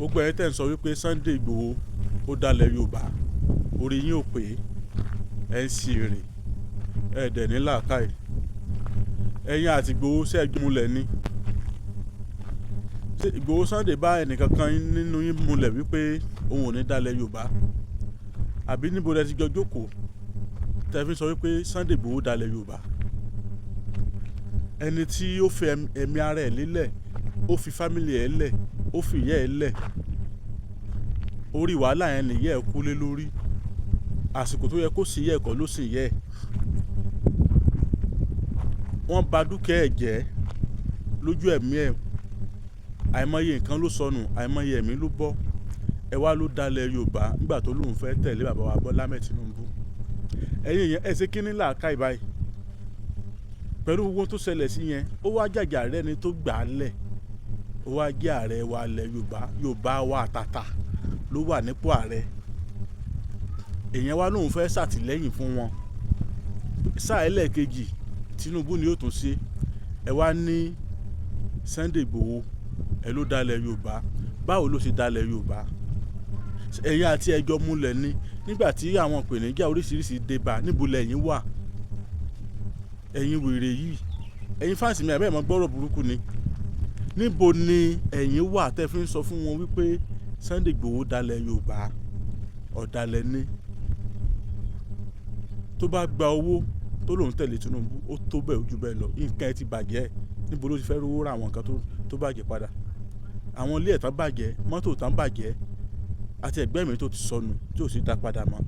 gbogbo ẹ̀yin tẹ́ ń sọ wípé Sunday Igboho ó dalẹ̀ Yorùbá orí yín ò pé ẹ̀ ń ṣì rè ẹ̀ dẹ̀ ní làákàyè ẹ̀yin àti Igboho ṣẹ́gun múlẹ̀ ní Igboho Sunday bá ẹnìkankan nínú yín múlẹ̀ wípé òun ò ní dalẹ̀ Yorùbá àbí níbo lẹ ti jọ jókòó tẹ́ fi sọ wípé Sunday Igboho dalẹ̀ Yorùbá ẹni tí ó fi ẹ̀mí ara ẹ̀ lélẹ̀ ó fi fámìlì ẹ̀ lẹ̀ ó fi ìyá ẹ̀ lẹ̀ orí wàhálà yẹn nìyẹ́ ẹ̀ kú lé lórí àsìkò tó yẹ kó sì yẹ ẹ̀kọ́ ló sì yẹ wọ́n bà dúkìá ẹ̀ jẹ́ lójú ẹ̀mí ẹ̀ àìmọye nǹkan ló sọnù àìmọye ẹ̀mí ló bọ́ ẹ wá ló dalẹ̀ Yorùbá nígbà tó lóun fẹ́ tẹ̀lé bàbá wa Bọ́lá Ahmed Tinubu ẹ̀yin yẹn ẹ̀ ṣe kíní làákàyè báyìí pẹ̀lú gbogbo tó ṣẹlẹ̀ sí yẹn ó wá jàjà rẹ̀ ni tó gbà á lẹ̀ ó wá jẹ́ ààrẹ wa lẹ̀ Yorùbá wa àtàtà ló wà nípò ààrẹ èèyàn wa lóun fẹ́ ṣàtìlẹ́yìn fún wọn sáà ẹlẹ́ẹ̀kejì Tinubu ni yóò tún ṣe ẹ wá ní Sunday Igboho ẹ ló dalẹ̀ Yorùbá báwo ló ṣe dalẹ̀ Yorùbá ẹ̀yin àti ẹjọ́ múlẹ̀ ní nígbà tí àwọn ìpèníjà oríṣiríṣi dé bá níbo lẹ́yìn wà ẹ̀yin wèrè yìí ẹ̀yin fáǹsì mi àbẹ́ẹ̀ mọ́ gbọ́rọ̀ burúkú ni níbo ni ẹ̀yin wà tẹ́ fi ń sọ fún wọn wípé Sunday Igboho dalẹ̀ Yorùbá ọ̀dàlẹ̀ ni tó bá gba owó tó lòun tẹ̀lé Tinubu ó tó bẹ́ẹ̀ ojú bẹ́ẹ̀ lọ nǹkan ẹ ti bàjẹ́ níbo ló ti fẹ́ rówó ra àwọn nǹkan tó bàjẹ́ padà àwọn ilé ẹ̀tàn bàjẹ́ mọ́tò tán bàjẹ́ àti ẹ̀gbẹ́ mi tó ti sọnù tí ò sì dá padà mọ́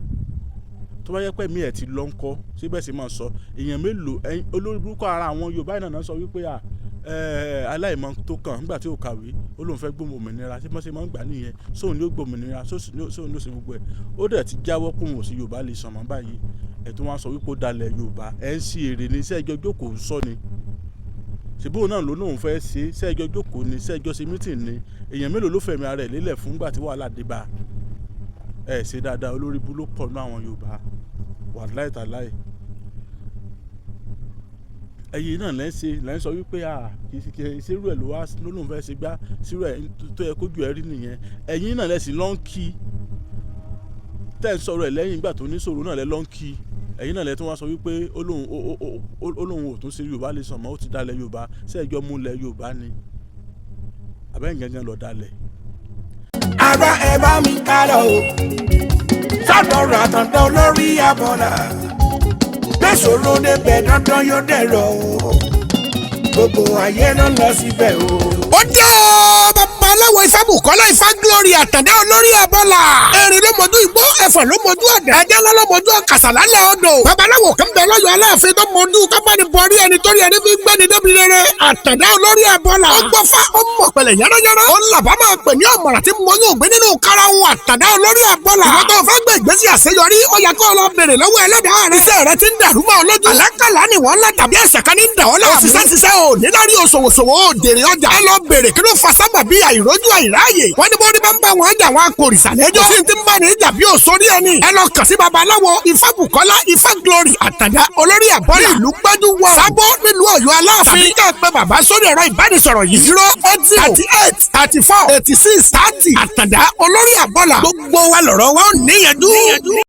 tó bá yẹ pé mi ẹ̀ ti lọ ń kọ́ síbẹ̀ sì máa sọ èèyàn mélòó olórí burúkú ara àwọn Yorùbá náà sọ wípé aláìmọ̀ tó kàn nígbà tí ò kàwé ó lóun fẹ́ gbóhùn òmìnira tí wọ́n ṣe máa ń gbà nìyẹn sóun ló gbóhùn òmìnira sóun ló ṣe gbogbo ẹ̀ ó dẹ̀ ti jáwọ́ kó wọn sí Yorùbá lè sàn mọ́ báyìí ẹ̀ tó wọ́n sọ wípé ó dalẹ̀ Yorùbá ẹ̀ ń ṣe èrè ní sẹ́ẹ̀jọ́ jókòó sọ ni ṣèbóun náà ló lóun fẹ́ ṣe sẹ́ẹ̀jọ́ jókòó ni sẹ́ẹ̀jọ́ ṣe mítìn ni èèyàn mélòó ló fẹ̀mí ara ẹ̀ lélẹ̀ fún gbà tí wàhálà dé bá ẹ̀ ṣe dáadáa olórí bú ló pọ̀ nú àwọn Yorùbá wàláì tàláì ẹ̀yin náà lẹ́ ń sọ wípé kì í ṣerú ẹ̀ ló lóun fẹ́ ṣe gbá ṣerú ẹ̀ tó yẹ kójú ẹ̀ rí nìyẹn ẹ̀yin náà lẹ́sìn lọ́n kí tẹ́ ń sọ̀rọ̀ ẹ̀ lẹ́yìn ìgbà tó ní sọ̀rọ̀ náà lẹ́ lọ́n kí ẹ̀yin náà lẹ́ tún wá sọ wípé olóhùn ò tún ṣe Yorùbá lè sàn mọ́ ó ti dalẹ̀ Yorùbá ṣẹ́ẹ̀jọ́ múlẹ̀ Yorùbá ni àbẹ́yìn gangan lọ dalẹ̀. ara ẹ bá mi kálọ o sádọ̀rọ̀ àtọ̀dọ̀ lórí àbọ̀là gbèsòrò débẹ̀ dandan yóò dẹ̀rọ̀ o gbogbo ayé ló lọ síbẹ̀ o. ó dé o babaláwo Ifábùkọ́lá Ifá Glory àtàndá olórí àbọ̀là erin ló mọ̀jú igbó ẹ̀fọ̀n ló mọ̀jú ọ̀dà ẹ̀jẹ̀ ló mọ̀jú ọ̀kàsà lálẹ́ odò babaláwo kan bẹ lọ́yọ̀ Aláàfin tó mọ̀jú kábàánì bọ̀rí ẹni torí ẹni fi gbẹ́ni débi rere àtàndá olórí àbọ̀là ó gbọ́ fá ó mọ̀ pẹ̀lẹ́ yánnayánná ó làbá máa pè ní ọ̀mọ̀ràn tí mo yóò gbé nínú karahun àtàndá olórí àbọ̀là ìwọ́n tó fẹ́ gbé ìgbésí àṣeyọrí ó yẹ kó lọ bèrè lọ́wọ́ ẹlẹ́dàá rẹ iṣẹ́ rẹ ti ń dàrú mọ́ ọ lójú àlákàlà ni wọ́n lá tàbí ẹ̀ṣẹ̀ kan ní dà ọ́ láàmú òṣìṣẹ́ ò ní lárí òṣòwòṣòwò ò dèrè ọjà ẹ lọ bèrè kí ló fa sábà bí àìrójú àìráàyè wọ́n ní bọ́dí bá ń bá wọn jà wọn akórìṣà lẹ́jọ́ sí ti ń bá ní ìjà bí òṣòrí ẹni ẹ lọ kàn sí babaláwo Ifábùkọ́lá Ifá Glory àtàndá olórí àbọ̀là ìlú gbájú wọ sábọ́ nílùú Ọ̀yọ́ Aláàfin tàbí ká pé bàbá sórí ẹ̀rọ ìbánisọ̀rọ̀ yìí 080 38 34 36 30 àtàndá olórí àbọ̀là gbogbo wa lọ̀rọ̀ wa ò níyànjú.